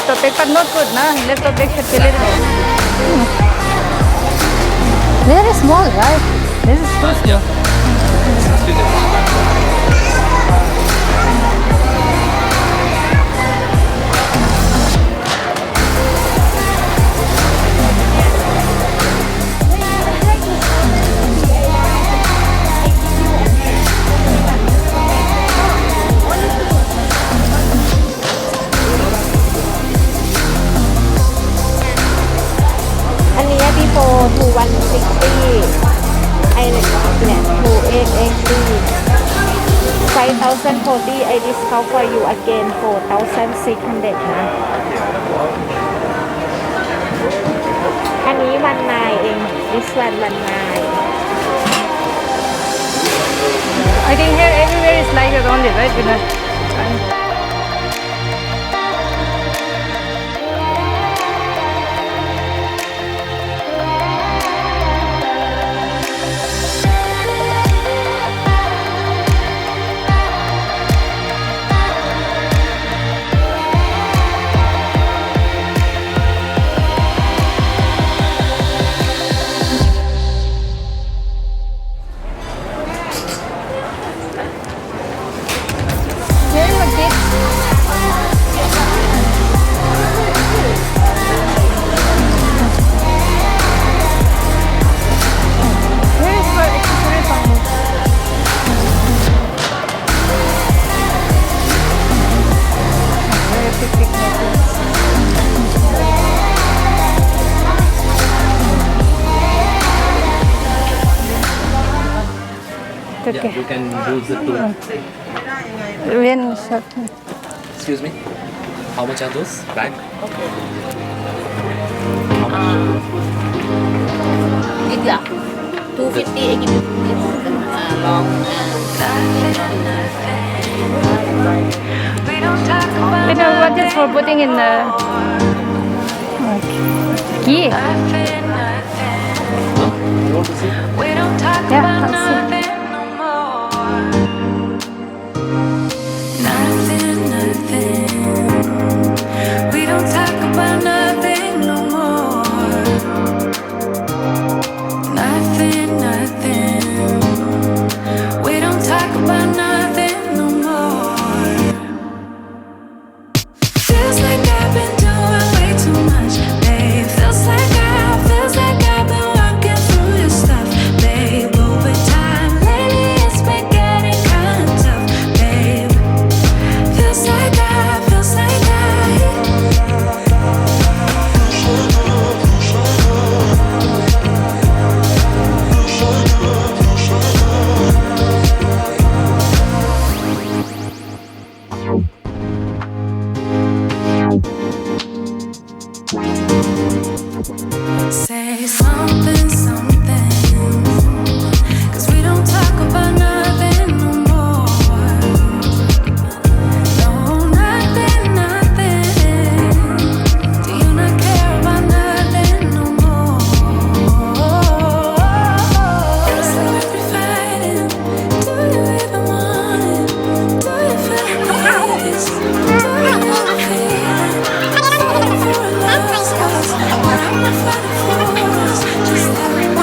laptop bag, but not good, na? Laptop bag should be a little very small, right? This is too small. before to 160 I like 2880 5040 I discount for you again 4600นะอันนี้วันนายเอง this one วันนาย I think here everywhere is like that only, right? You know. Okay. Yeah, you can use the tool. When shop. Excuse me. How much are those? Bag? How much? Yeah. 250 I give you long. You know what is for putting in the key? You want to see? Yeah, I'll see. Say something, something, 'cause we don't talk about nothing no more. No, nothing, nothing. Do you not care about nothing no more? It's like we're fighting. Do you even want it? Do you feel like this? Do you wanna feel it? Fighting for a lost cause. What I'm not fighting for us. Just let me be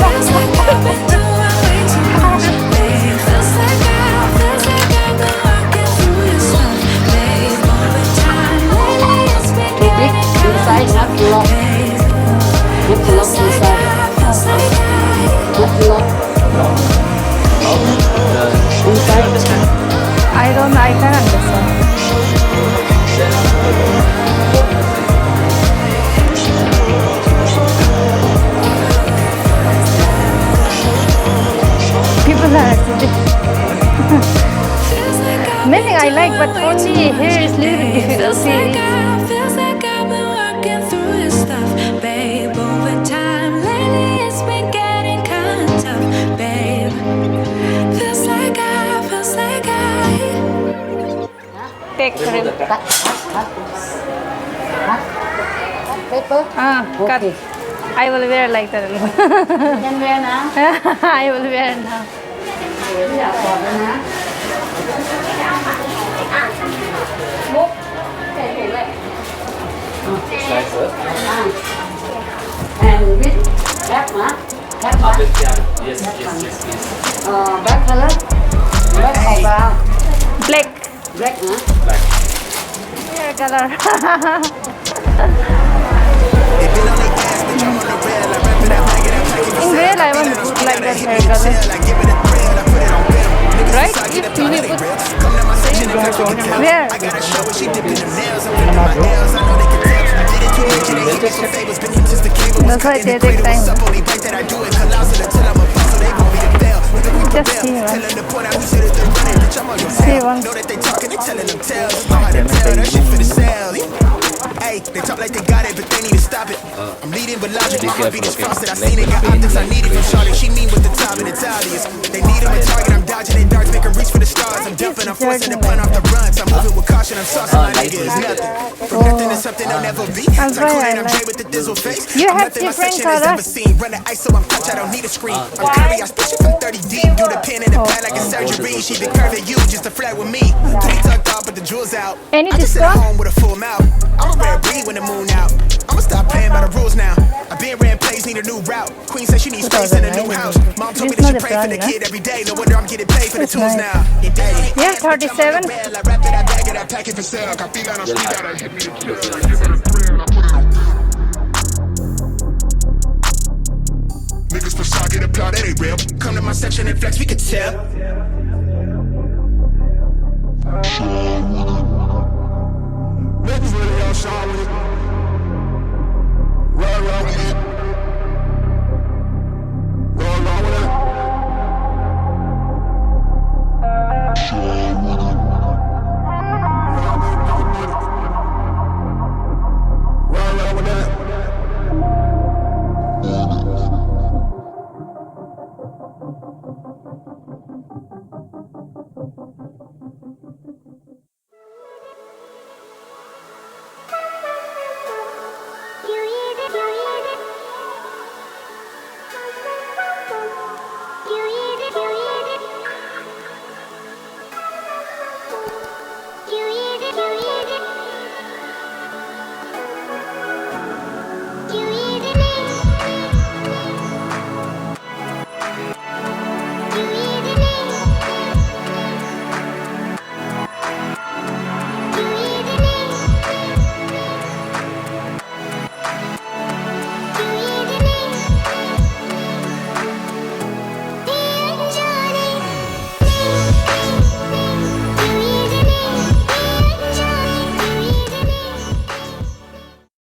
feels like I've been doing way too much, babe. Feels like I've been working through your stuff, babe. Over time, lately it's been getting kind of tough, babe. Feels like I can't understand. People are actually many I like, but only here is little bit difficult. feels like I've been working through your stuff, babe. Over time, lately it's been getting kind of tough, babe. Feels like Take cream. paper Cut. I will wear like that. ยังเรียนนะ I will wear now. อยากบอกแล้วนะ Black color. Black màu vàng. Black. Black hả? Hair color. In real, I want to put like that hair color. Right? If you put where? That's why they take time. Just see one. See one. Hey, they talk like they got it, but they need to stop it. I'm leading with logic, my heart beat is fast that I seen it. Got optics I needed from Charlotte. She mean with the top and it's obvious. They need him a target, I'm dodging their darts, make 'em reach for the stars. I'm dumping, I'm forcing the pun off the runs. I'm moving with caution, I'm saucing my nigga is nothing. From nothing to something I'll never be. That's why I I'm like. Jay with the dizzle face. You I'm have nothing my different section has ever colors. seen. Run the ice so I'm touch, I don't need a screen. I'm curry, I spit shit from 30 deep. Do the pin in the pad like a surgery. She been curving you just to flirt with me. Three tucked off, but the jewels out. Any I just sit at discount? home with a full mouth. I'm a rare breed when the moon out. I'ma stop playing by the rules now. I've been ran plays, need a new route. Queen says she needs space in a new house. Mom told me It's that she not a pray for the brand, kid every day. No wonder I'm getting paid for the tools nice. now. Yeah, 37. I wrap it, I bag it, I pack it for sale. Got feet on speed, gotta hit me the kill. I give it a thrill, I put it on. Niggas for sock, get applaud, that ain't real. Come to my section and flex, we could tell.